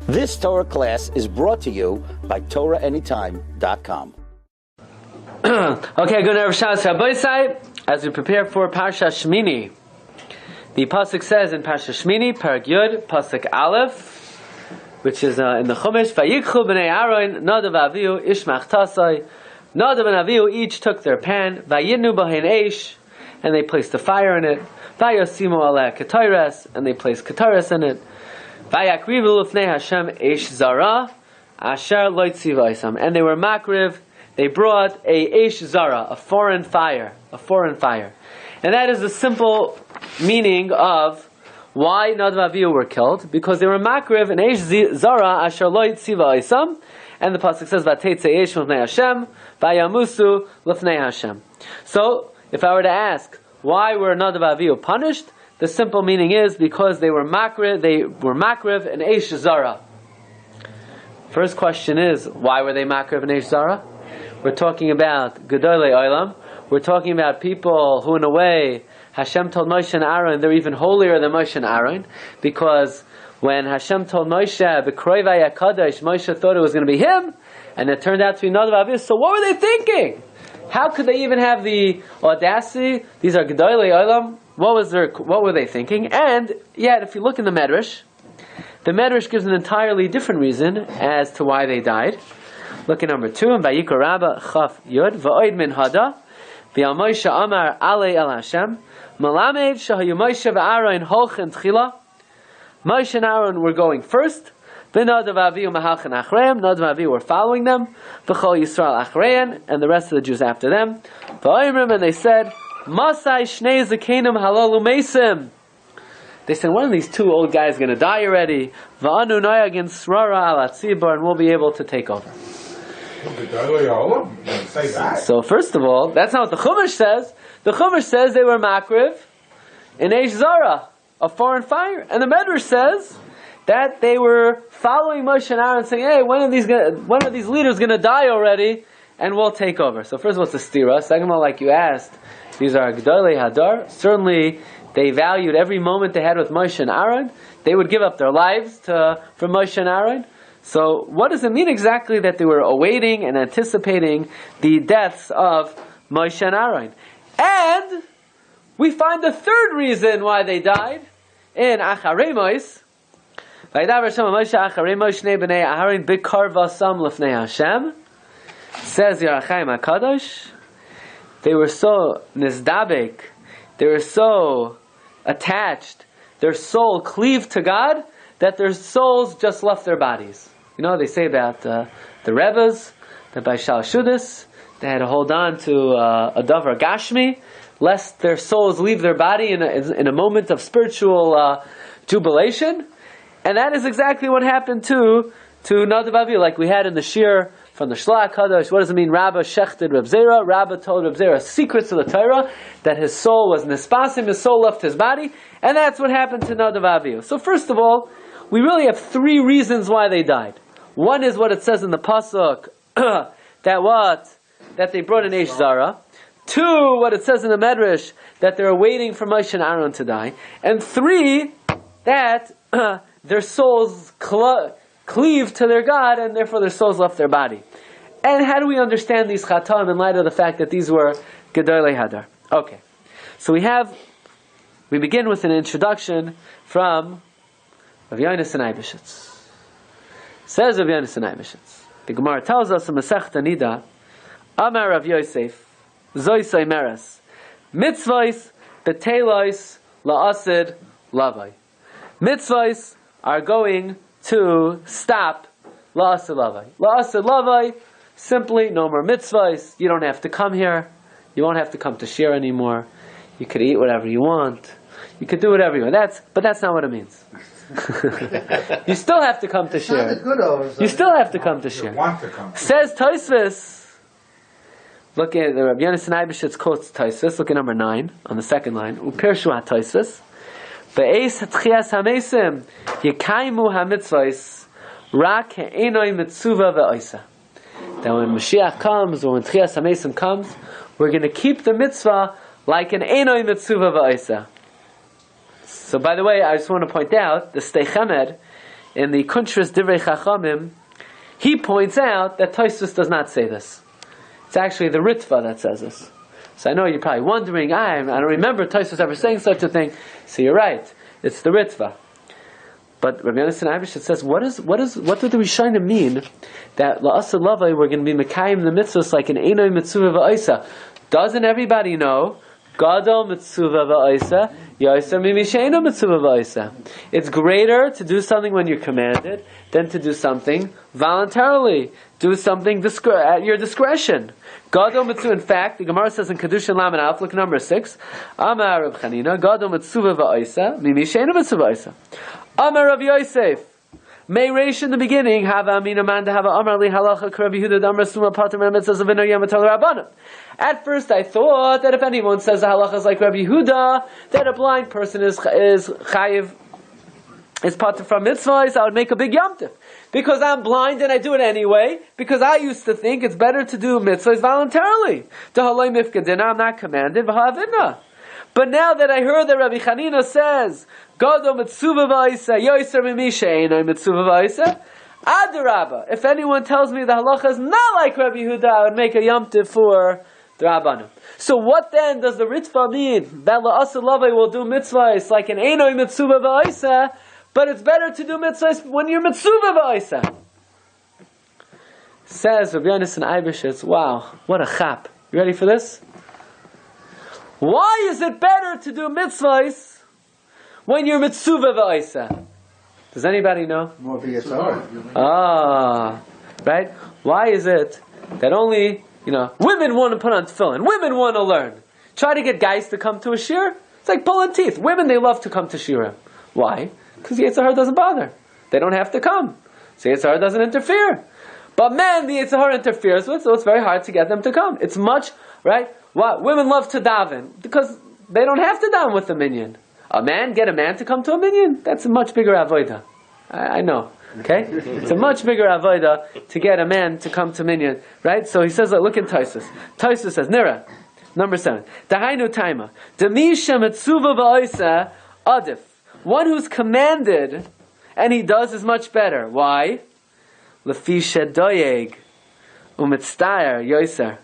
This Torah class is brought to you by TorahAnytime.com. Okay, good Erev Shabbos Rabbi. As we prepare for Parsha Shemini, the pasuk says in Parsha Shemini, Parak Yud, pasuk Aleph, which is in the Chumash, Vayikchu b'nei Aaron, Nadav Avihu, Ishmach Tasai. Nadav and Avihu each took their pan, Vayinu b'hein eish, and they placed a fire in it. Vayosimu aleh ketores, and they placed ketores in it. Vayakrivu l'fnei Hashem eish zara, asher lo tziva isam. And they were makriv. They brought a eish zara, a foreign fire, and that is the simple meaning of why Nadav and Avihu were killed, because they were makriv an eish zara asher lo tziva isam, and the pasuk says vatetze eish l'fnei Hashem, vayamusu l'fnei Hashem. So, if I were to ask why were Nadav and Avihu punished, the simple meaning is because they were makriv an eish zara. First question is, why were they makriv an eish zara? We're talking about Gedolei Olam. We're talking about people who, in a way, Hashem told Moshe and Aaron, they're even holier than Moshe and Aaron, because when Hashem told Moshe, B'kroi v'yakadosh, Moshe thought it was going to be him, and it turned out to be Nadav and Avihu. So what were they thinking? How could they even have the audacity? These are Gedolei Olam. What were they thinking? And yet, if you look in the Medrash gives an entirely different reason as to why they died. Look at number 2 in Vayikra Rabbah Chaf Yud Va'oid min Hada V'al Moshe Amar Alei El Hashem Malamed Shahayu Moshe v'Aaron Holchen Tchila. Moshe and Aaron were going first. V'Nadav Avihu Mahalchen Achreim. Nadav and Avihu were following them. V'Chol Yisrael Achrein, and the rest of the Jews after them. V'Oimrim, and they said, Masai Shnei Zakenim Halalu Mesim. They said, when are these two old guys going to die already? V'Anu Noyag in Srara Al Atzibor, and we'll be able to take over. So first of all, that's not what the Chumash says. The Chumash says they were makriv in eish zara, a foreign fire, and the Medrash says that they were following Moshe and Aaron, saying, "Hey, when are these leaders going to die already, and we'll take over?" So first of all, it's a stira. Second of all, like you asked, these are Gedolei Hadar. Certainly, they valued every moment they had with Moshe and Aaron. They would give up their lives for Moshe and Aaron. So what does it mean exactly that they were awaiting and anticipating the deaths of Moshe and Aaron? And we find the third reason why they died in Acharei Mos. Vayidaber Hashem Moshe Acharei Mos Shnei b'nei Aharon b'kar v'asam l'fnei Hashem. Says Yerachayim HaKadosh, they were so nizdabek, they were so attached, their soul cleaved to God, that their souls just left their bodies. You know, they say about the Rebbes, that by Shal Shudis, they had to hold on to a davar gashmi, lest their souls leave their body in a moment of spiritual jubilation. And that is exactly what happened to Nadav and Avihu, like we had in the Shiur from the Shlach Kadosh. What does it mean? Rabbi shechted Reb Zera. Rabbi told Reb Zera secrets of the Torah, that his soul was nispasim, his soul left his body, and that's what happened to Nadav and Avihu. So first of all, we really have 3 reasons why they died. One is what it says in the pasuk that they brought an eish zara. 2, what it says in the Medrash, that they were waiting for Moshe and Aaron to die. And 3, that their souls cleave to their God, and therefore their souls left their body. And how do we understand these chatam in light of the fact that these were Gedolei Hadar? Okay, so we begin with an introduction from Rav Yonasan Eibeshitz. Says Rav Yonasan Eibeshitz, the Gemara tells us in Masechta Nida, Amar Rav Yosef, Zoisai Meres, Mitzvahs Betelos La'asid Lavai. Mitzvahs are going to stop La'asid Lavai. La'asid Lavai, simply no more mitzvahs. You don't have to come here. You won't have to come to Shiur anymore. You could eat whatever you want. You could do whatever you want. But that's not what it means. You still have to come to Shiur. You still have to come to Shiur. Says Tosfos. Look at the Rabbi Yonasan Eibeshitz quotes Tosfos. Look at number 9 on the second line. Upirshu HaTosfos. Be'ez hatchias hamesim yekaimu hamitzvos rak he'enoi mitzuva ve'oisa. That when Mashiach comes, or when Tchias HaMesim comes, we're going to keep the mitzvah like an enoi mitzuva ve'oisa. So by the way, I just want to point out, the Steichemed in the Kuntras Divrei Chachamim, he points out that Tosfos does not say this. It's actually the Ritva that says this. So I know you're probably wondering, I don't remember Tosfos ever saying such a thing. So you're right, it's the Ritva. But Rabbi Glatstein says, what do the Rishonim mean that la'aseh lavai we're going to be mekayim the mitzvahs like an einoi mitzvah va'isa? Doesn't everybody know? Gadol mitzvah va'isa, yoser mimisheino mitzvah va'isa. It's greater to do something when you're commanded than to do something voluntarily. Do something at your discretion. Gadol mitzvah. In fact, the Gemara says in Kedushin Lamed Aleph, look number 6. Amar Reb Chanina, Gadol mitzvah va'isa, mimisheino mitzvah va'isa. Amar Rav Yosef, May Reish in the beginning, Hava Amina Manda Hava Amar Li Halacha K'Rav Yehuda Amar Suma Patron of MMH Avinu Yamatal Rabbanim. At first I thought that if anyone says the halacha is like Rabbi Yehuda, that a blind person is chayiv, is patron from mitzvahs, I would make a big yomtiv. Because I'm blind and I do it anyway, because I used to think it's better to do mitzvahs voluntarily. D'haloi mifkadina, I'm not commanded, v'ha'avina. But now that I heard that Rabbi Chanina says, Gadol mitzvah v'aisa, yoser mimisha einoi mitzvah v'aisa, adarabba. If anyone tells me the halacha is not like Rabbi Yehuda, I would make a yomtiv for the Rabbanim. So what then does the Ritva mean? That la'aseh lavai will do mitzvahs like an einoi mitzvah v'aisa, but it's better to do mitzvahs when you're mitzvah v'aisa. Says Rabbi Yonasan Eibeshitz, wow, what a chap. You ready for this? Why is it better to do mitzvahs when you're mitzvah v'aisa? Does anybody know? More VSR. Right? Why is it that only, women want to put on tefillin, women want to learn. Try to get guys to come to a shiur. It's like pulling teeth. Women, they love to come to shiurim. Why? Because the Yetzer Hara doesn't bother. They don't have to come. So the Yetzer Hara doesn't interfere. But men, the Yetzer Hara interferes with, so it's very hard to get them to come. It's much, right? What? Women love to daven because they don't have to daven with the minyan. Get a man to come to a minyan? That's a much bigger avodah. I know. Okay? It's a much bigger avodah to get a man to come to minyan. Right? So he says, look in Tosfos. Tosfos says, Nira, number 7. Dahainu taima. Demisha mitzuva v'oisa adif. One who's commanded and he does is much better. Why? Lefi shedoyeg umitztayer yoser.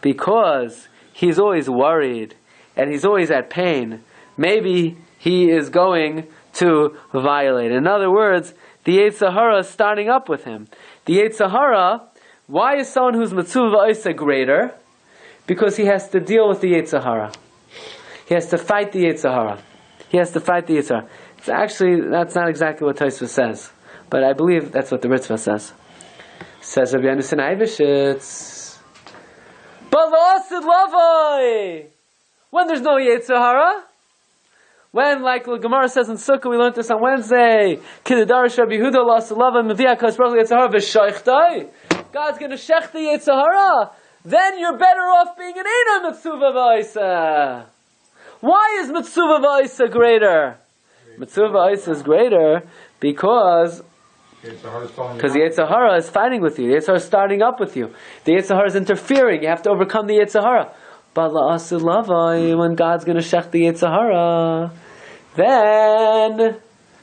Because he's always worried and he's always at pain. Maybe he is going to violate. In other words, the Yetzer Hara is starting up with him. The Yetzer Hara, why is someone who's mitzvah v'oisa greater? Because he has to deal with the Yetzer Hara. He has to fight the Yetzer Hara. He has to fight the Yetzer Hara. It's actually, that's not exactly what Tosfos says. But I believe that's what the Ritva says. Says Rabbi Yonasan Eibeshitz. But la'asid lavai! When there's no Yetzer Hara, when, like the Gemara says in Sukkah, we learned this on Wednesday, Kididarish Rabbi Yehuda la'asid lavai mevia kas brach Yetzer Hara v'shaychtai. God's going to shech the Yetzer Hara. Then you're better off being an Eina mitzvah v'aisa. Why is mitzvah v'aisa greater? Mitzvah v'aisa is greater because the Yetzer Hara is fighting with you. The Yetzer Hara is starting up with you. The Yetzer Hara is interfering. You have to overcome the Yetzer Hara. But la'aseh lavai, when God's going to shech the Yetzer Hara, then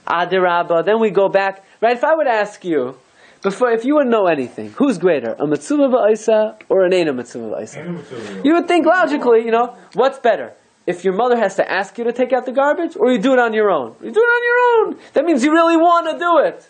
adirabba. Then we go back. Right? If I would ask you, if you would know anything, who's greater, a mitzvah v'aisa or an eina mitzvah v'aisa? You would think logically, what's better? If your mother has to ask you to take out the garbage, or you do it on your own? You do it on your own. That means you really want to do it.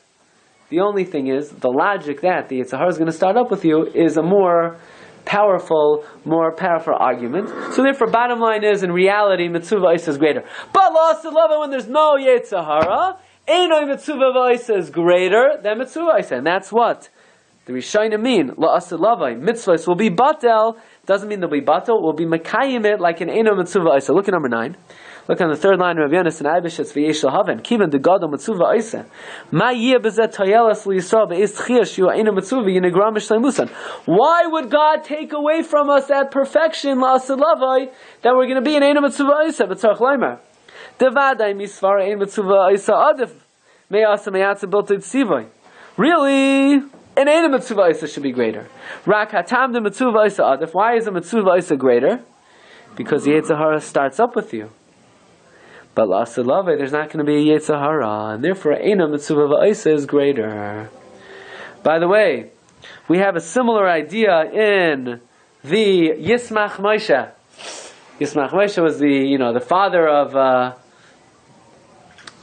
The only thing is, the logic that the Yetzer Hara is going to start up with you is a more powerful argument. So therefore, bottom line is, in reality, mitzvah v'aisa is greater. But la'aseh lavai, when there's no Yetzer Hara, einoi mitzvah v'aisa is greater than mitzvah v'aisa. And that's what the Rishonim mean. La'aseh lavai, mitzvahs will be batel. Doesn't mean they'll be batel. We'll be makayim it like an einoi mitzvah v'aisa. Look at number 9. Look on the third line of Rabbi Yonasan Eibeshitz v'yesh l'haven. Kiven de gadol mitzvah v'aisa. Ma yeh bezet tayelas l'Yisrael be'is tchiyah shiu einoi mitzvah v'yinegram b'shleimusan. Why would God take away from us that perfection, la'aseh lavai, that we're going to be an einoi mitzvah v'aisa? B'tzarech leimer. Devadai misvara ein mitzvah v'aisa adif. Me'asa me'atza biltei tzivai. Really? An einoi mitzvah v'aisa should be greater. Rak hatam de mitzvah v'aisa adif. Why is a mitzvah v'aisa greater? Because the Yetzer Hara starts up with you. But Lasilave, there's not going to be a Yetzer Hara, and therefore Eina Mitzvah V'Oisa is greater. By the way, we have a similar idea in the Yismach Moshe. Yismach Moshe was the father of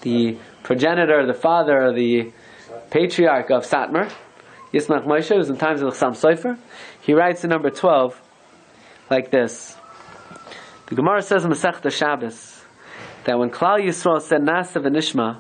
the progenitor, the father, the patriarch of Satmar. Yismach Moshe was in times of the Chassam Sofer. He writes in number 12 like this. The Gemara says in Masechta Shabbos that when Klal Yisrael said Nasa v'Nishma,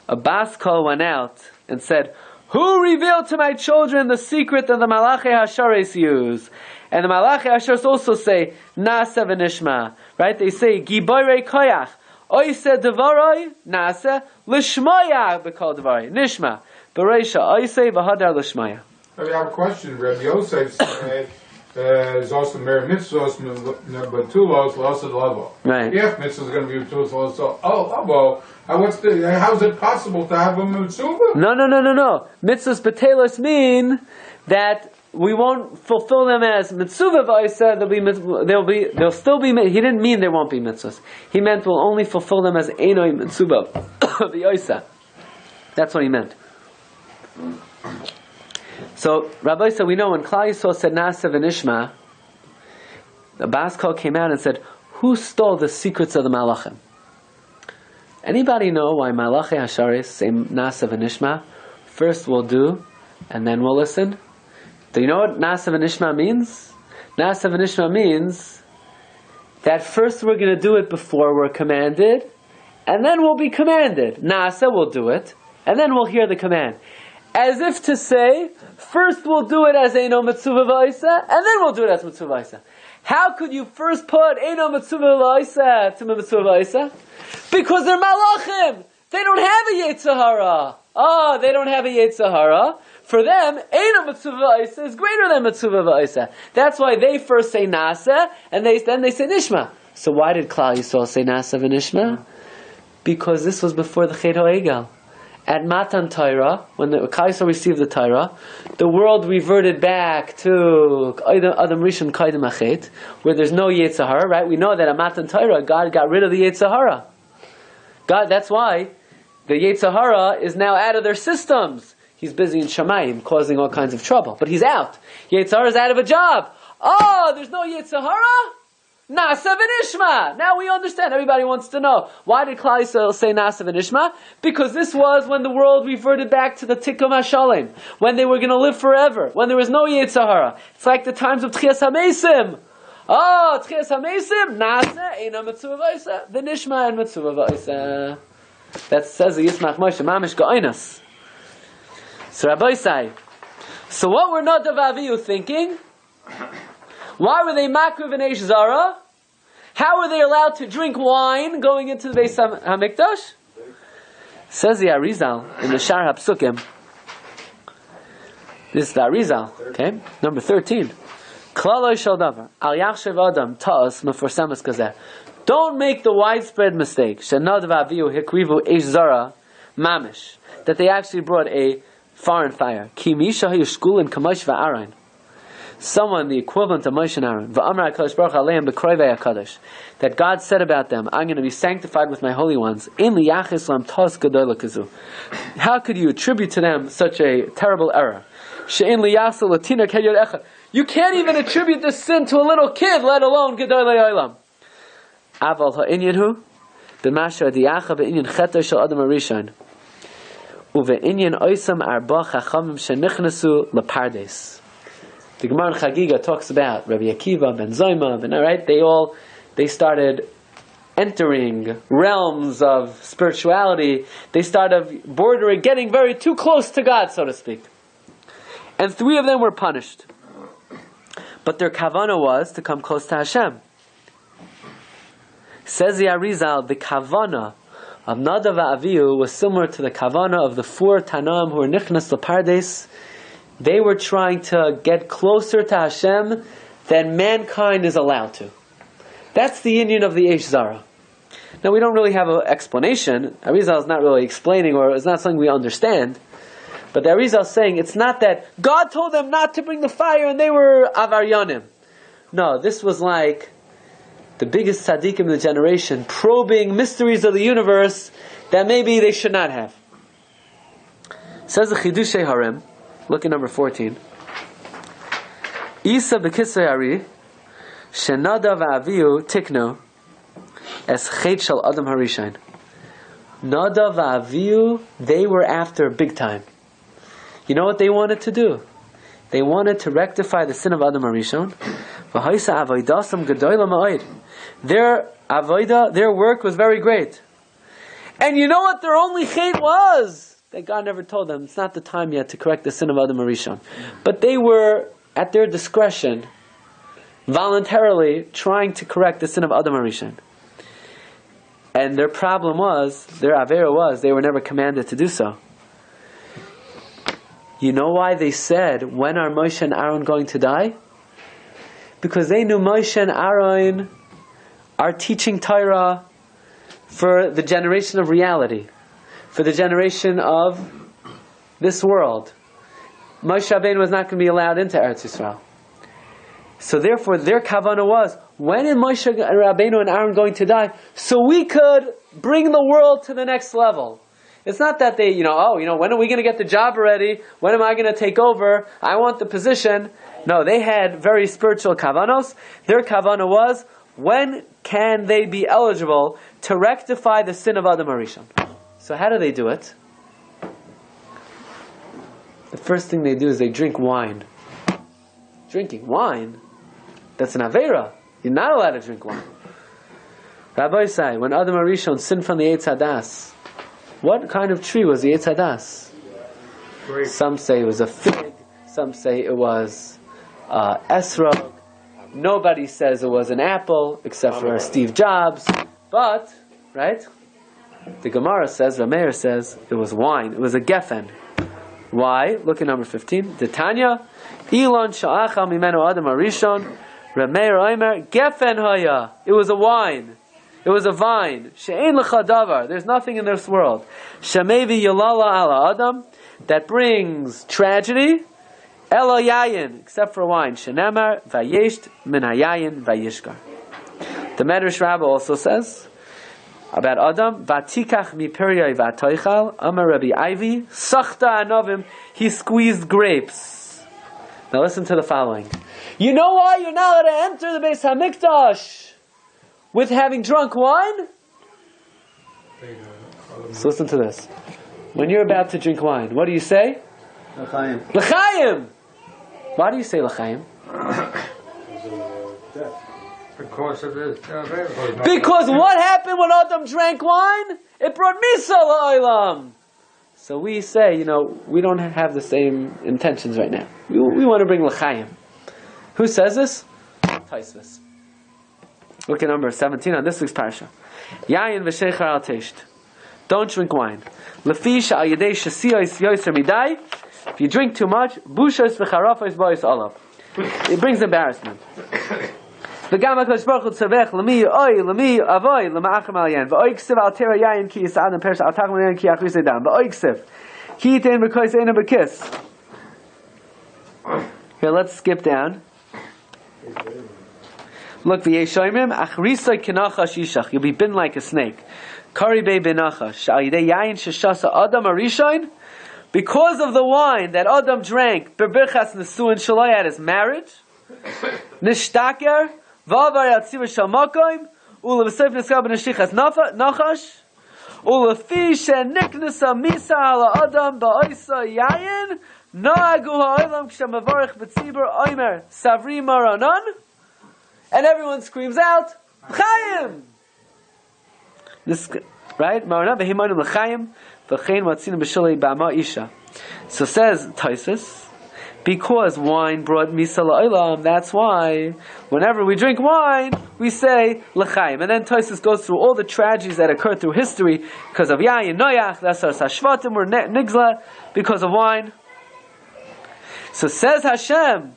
a bas kol went out and said, "Who revealed to my children the secret that the Malachi Hashares use?" And the Malachi Hashares also say Nasa v'Nishma. Right? They say Giborei Koyach. Oise Devaroi Nasa Lishmaya b'Kol Devaroi Nishma Bereisha Oise v'Hadar Lishmaya. I have a question. Rabbi Yosef said is also Mer Mitzvahs Batulos Lasad Lavo. Right. If Mitzvahs is going to be Batulos Lasad Lavo, how is it possible to have a Mitzvah? No. Mitzvahs Batelos mean that we won't fulfill them as mitzvah v'oisa. They'll still be. He didn't mean there won't be mitzvahs. He meant we'll only fulfill them as enoi mitzvah v'oisa. That's what he meant. So Rabbi said, we know when Klal Yisrael said Nasa v'Nishma, the Bas Kol came out and said, "Who stole the secrets of the Malachim?" Anybody know why Malachi Hasharis say Nasa v'Nishma? First we'll do, and then we'll listen. Do you know what Nasa v'Nishma means? Nasa v'Nishma means that first we're going to do it before we're commanded, and then we'll be commanded. Nasa, we'll do it, and then we'll hear the command. As if to say, first we'll do it as Eino Mitzvah V'Oisa, and then we'll do it as Mitzvah V'Oisa. How could you first put Eino Mitzvah V'Oisa to Mitzvah V'Oisa? Because they're Malachim! They don't have a Yetzer Hara. They don't have a Yetzer Hara. For them, Eino Mitzvah V'Oisa is greater than Mitzvah V'Oisa. That's why they first say Nasa, and then they say Nishma. So why did Klal Yisrael say Nasa v'Nishma? Because this was before the Chet HaEgel. At Matan Torah, when the Klal Yisrael received the Torah, the world reverted back to Adam Rishon Kaidem Achet, where there's no Yetzer Hara, right? We know that at Matan Torah, God got rid of the Yetzer Hara. That's why the Yetzer Hara is now out of their systems. He's busy in Shemayim, causing all kinds of trouble. But he's out. Yetzer Hara is out of a job. There's no Yetzer Hara? Nasa v'Nishma. Now we understand. Everybody wants to know. Why did Klal Yisrael say Nasa v'Nishma? Because this was when the world reverted back to the Tikkun HaShalem. When they were going to live forever. When there was no Yetzer Hara. It's like the times of Tchias HaMesim. Tchias HaMesim. Nasa, Eina Mitzvah V'Oisa. V'Nishma and Mitzvah V'Oisa. That says the Yismach Moshe. Mamish Ga'oinas. So Rabbi say, so what were Nadav Avihu thinking? Why were they makriv and Eish Zara? How were they allowed to drink wine going into the Beis HaMikdash? Says the Arizal in the Shar HaPsukim. This is the Arizal, okay? Number 13. Klaloi shel davar al yachshav adam ta'as meforsamas kazeh. Don't make the widespread mistake. Shenadav Avihu hikrivu Eish Zara mamish. That they actually brought a foreign fire. Ki misha hayushkulin kamosh va'arayin. Someone, the equivalent of Moshe and Aaron, v'amar HaKadosh Baruch Hu aleim b'kroivei HaKadosh, that God said about them, I'm going to be sanctified with my holy ones. In liyachis lam tos gadola kazu. How could you attribute to them such a terrible error? She'in liyasel latina k'yod echad. You can't even attribute this sin to a little kid, let alone gadolei olam. Aval ha'inyan hu b'masher diyacha b'inyan cheto shel adam harishon uve'inyan oisam arba chachamim shenichnesu lepardes. The Gemara in Chagiga talks about Rabbi Akiva, Ben Zoma, right? They started entering realms of spirituality. They started getting very too close to God, so to speak. And 3 of them were punished. But their kavana was to come close to Hashem. Says the Arizal, the kavana of Nadav Avihu was similar to the kavana of the 4 Tanam who were nichnas lepardes. They were trying to get closer to Hashem than mankind is allowed to. That's the union of the Eish Zara. Now we don't really have an explanation. Arizal is not really explaining, or it's not something we understand. But the Arizal is saying it's not that God told them not to bring the fire and they were avaryanim. No, this was like the biggest tzaddikim in the generation, probing mysteries of the universe that maybe they should not have. Says the Chidushei Harem, look at number 14. Isa b'kisrei hari, shenada v'aviu tiknu, es chet shel adam harishain. Nada v'aviu, they were after big time. You know what they wanted to do? They wanted to rectify the sin of Adam Harishon. V'haisa avoidasam gedola ma'od. Their avodah, their work was very great. And you know what their only chet was? That God never told them, it's not the time yet to correct the sin of Adam Harishon. But they were, at their discretion, voluntarily trying to correct the sin of Adam Harishon. And their problem was, their avera was, they were never commanded to do so. You know why they said, when are Moshe and Aaron going to die? Because they knew Moshe and Aaron are teaching Torah for the generation of reality, for the generation of this world. Moshe Rabbeinu was not going to be allowed into Eretz Yisrael. So therefore their kavanah was, when is Moshe Rabbeinu and Aaron going to die? So we could bring the world to the next level. It's not that they, when are we going to get the job already? When am I going to take over? I want the position. No, they had very spiritual kavanos. Their kavanah was, when can they be eligible to rectify the sin of Adam Harishon? So how do they do it? The first thing they do is they drink wine. Drinking wine? That's an aveira. You're not allowed to drink wine. Rabbi say, when Adam Harishon sinned from the Eitz Hadas, what kind of tree was the Eitz Hadas? Some say it was a fig. Some say it was esrog. Nobody says it was an apple, except for Steve Jobs. But, right? The Gemara says, Rameir says, it was wine. It was a geffen. Why? Look at number 15. The Tanya, Elon sha'achal mimenu Adam Harishon, Rameir Omer, geffen haya. It was a wine. It was a vine. She'ein lecha davar. There's nothing in this world. Shemevi yalala ala Adam, that brings tragedy. Elo yayin, except for wine. Shenemar vayesht min hayayin vayishkar. The Medrash Rabbah also says about Adam, Vatikach mi periyai vatoichal, Amar Rabbi Ivy, Sachta anovim, he squeezed grapes. Now listen to the following. You know why you're not allowed to enter the Beis HaMikdash with having drunk wine? So listen to this. When you're about to drink wine, what do you say? L'chaim. L'chaim! Why do you say l'chaim? Because of this. Because what happened when Adam drank wine? It brought Misa la'olam. So we say, we don't have the same intentions right now. We want to bring l'chaim. Who says this? Taisvis. Look at number 17 on this week's Parsha. Yayin v'sheichar al teisht. Don't drink wine. Lefi sha'al yedei shesiyos yoser midai. If you drink too much, bushos v'charafos ba'is olav. It brings embarrassment. V'gam HaKadosh Baruch Hu tzavech l'mi oy l'mi avoy l'ma'acham al yan v'oy ksiv al tera yayin ki yisad and Parshas al tacham yayin ki achris edam v'oy ksiv ki yitein v'kois ein b'kis. Here, let's skip down. Look, v'yeshoimim achrisay k'nachash yishach. You'll be bitten like a snake. Kari bei b'nachash shal yidei yayin sheshasa Adam Harishon. Because of the wine that Adam drank, bebirchas nesuin shaloi at his marriage, nishtaker. V'avar yatzir shel makoim, u'lev'seif niskal b'neshichas nachash, u'lefi sheniknesa misa ala adam ba'oisa yayin, no'agu ha'olam k'shemavarich b'tzibur oimer savri maranon, and everyone screams out, L'chaim! This, right? Maranon v'himonim l'chaim, v'chein watzinim b'sholei b'ama isha. So says Taisus, because wine brought Misa la'olam, that's why whenever we drink wine, we say l'chaim. And then Tosfos goes through all the tragedies that occurred through history because of Yayin, Noach, that's our Sashvatim, or Nigzla, because of wine. So says Hashem,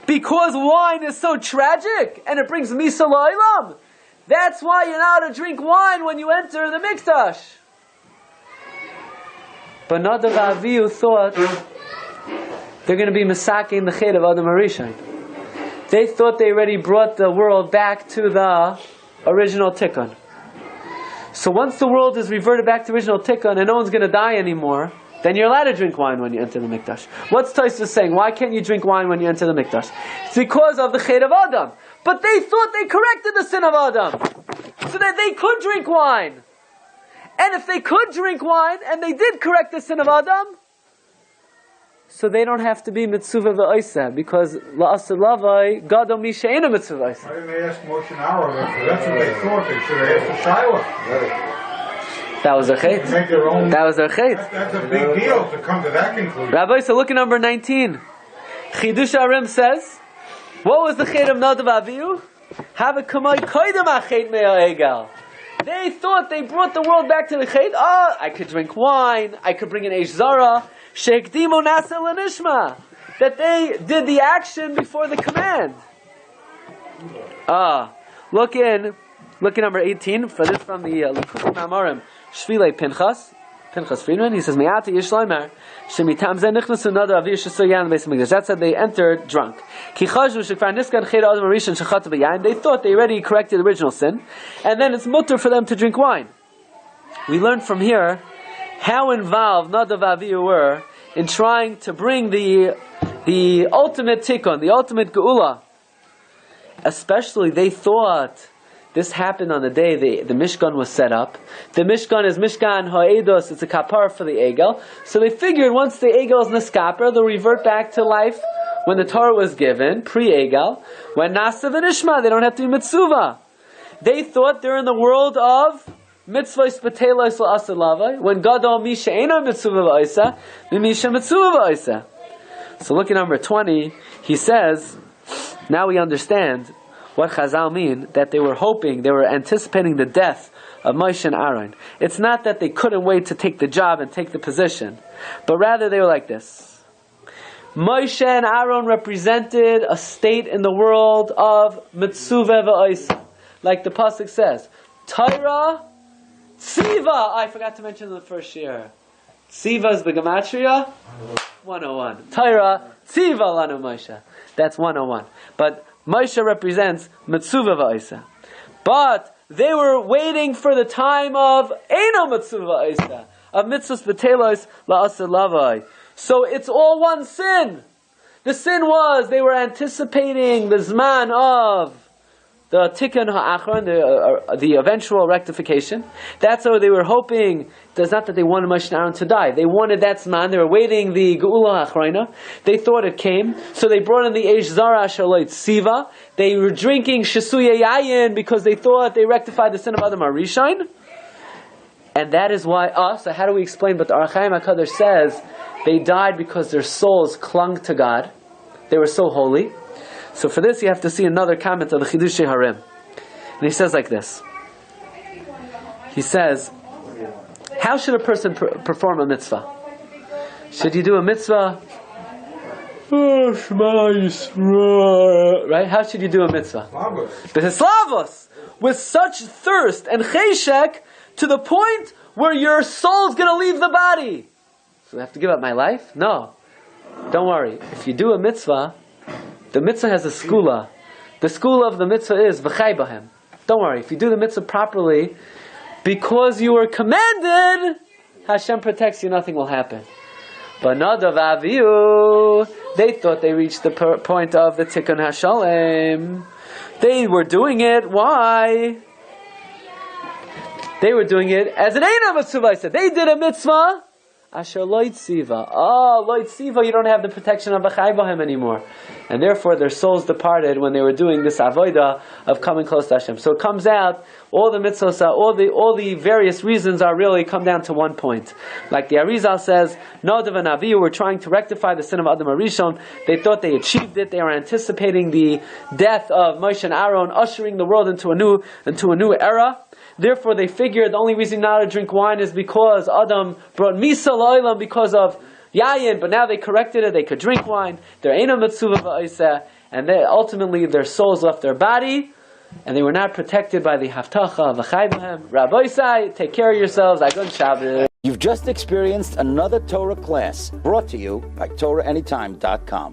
because wine is so tragic and it brings Misa la'olam, that's why you're not allowed to drink wine when you enter the Mikdash. But Nadav Avihu thought they're going to be masaking the chet of Adam Harishon. They thought they already brought the world back to the original tikkun. So once the world is reverted back to original tikkun and no one's going to die anymore, then you're allowed to drink wine when you enter the mikdash. What's Tosfos saying? Why can't you drink wine when you enter the mikdash? It's because of the chet of Adam. But they thought they corrected the sin of Adam, so that they could drink wine. And if they could drink wine, and they did correct the sin of Adam, so they don't have to be mitzvah v'oiseh, because la'aseh lavai gadol mi she'ena mitzvah v'oiseh. Why didn't they ask Moshe and Aaron? That's what they thought. They should have asked the Shiur. That was their chet. Make their own. That was their chet. That's a big deal to come to that conclusion. Rabbi, so look at number 19. Chidush Arim says, what was the chet of Nadav Avihu? Have a kamay koydem achet me'a'egal. They thought they brought the world back to the chet. Oh, I could drink wine. I could bring an eish zara. Sheikdimu nasa l'nishma. That they did the action before the command. Look in number 18. For this from the Likutei Ma'amarim. Shvilei Pinchas Friedman. He says, Me'ati yishleimer. Shemitam zeh nichnasu nadav avihu shesoyan beis hamikdash. That said, they entered drunk. Ki chashvu shekvar niskan chet adam harishon shechata b'yayin. They thought they already corrected the original sin, and then it's mutter for them to drink wine. We learn from here how involved Nadav Avihu were in trying to bring the ultimate tikkun, the ultimate geula. Especially, they thought this happened on the day the Mishkan was set up. The Mishkan is Mishkan Ha'edos, it's a kapar for the Egel. So they figured once the Egel is Niskaper, they'll revert back to life when the Torah was given, pre-Egel. When Nasav and Ishma, they don't have to be Mitzvah. They thought they're in the world of Mitzvahs B'telos L'Asalavai, when Gadol Misha Eino Mitzvah V'Oisa, Misha Mitzvah V'Oisa. So look at number 20, he says, now we understand what Chazal mean, that they were hoping, they were anticipating the death of Moshe and Aaron. It's not that they couldn't wait to take the job and take the position, but rather they were like this. Moshe and Aaron represented a state in the world of Mitzuvah v'Oisa. Like the Pasuk says, Torah, Tziva. I forgot to mention in the first year. Tziva is the Gematria? 101. Torah, Tziva lanu Moshe. That's 101. But Moshe represents Mitzuvah v'Oisa. But they were waiting for the time of Eino Mitzuvah v'Oisa, of Mitzvahs B'telos La'aseh Lavai. So it's all one sin. The sin was they were anticipating the Zman of the Tikkun Ha'achron, the eventual rectification. That's how they were hoping. It's not that they wanted Moshe and Aaron to die. They wanted that Zman. They were waiting the Geula Ha'achrona. They thought it came. So they brought in the Eish Zara Shalot Siva. They were drinking Shesuya Yayin because they thought they rectified the sin of Adam HaRishon. And that is why so how do we explain? But the Ohr HaChaim HaKadosh says they died because their souls clung to God. They were so holy. So for this you have to see another comment of the Chidushei Harim. And he says like this. He says, how should a person perform a mitzvah? Should you do a mitzvah? Oh, Shema Yisrael. Right? How should you do a mitzvah? B'Hislavos. With such thirst and cheshek to the point where your soul's going to leave the body. So I have to give up my life? No. Don't worry. If you do a mitzvah, the mitzvah has a skula. The skula of the mitzvah is v'chai b'hem. Don't worry. If you do the mitzvah properly, because you were commanded, Hashem protects you, nothing will happen. But Nadav Avihu, they thought they reached the point of the Tikkun HaShalem. They were doing it. Why? They were doing it as an Eino Mitzvah. They did a mitzvah. Asher loit siva. Oh, loit siva, you don't have the protection of V'chai B'hem anymore. And therefore their souls departed when they were doing this avodah of coming close to Hashem. So it comes out, all the mitzvahs, all the various reasons are really come down to one point. Like the Arizal says, Nadav and Avihu were trying to rectify the sin of Adam HaRishon. They thought they achieved it. They were anticipating the death of Moshe and Aaron, ushering the world into a new era. Therefore, they figured the only reason not to drink wine is because Adam brought Misa L'Olam because of Yayin, but now they corrected it, they could drink wine. They're Eino Mitzvah V'Oiseh, and ultimately their souls left their body, and they were not protected by the Haftacha V'chai B'hem. Rabbi Sai, take care of yourselves. Agun Shabbos. You've just experienced another Torah class brought to you by TorahAnytime.com.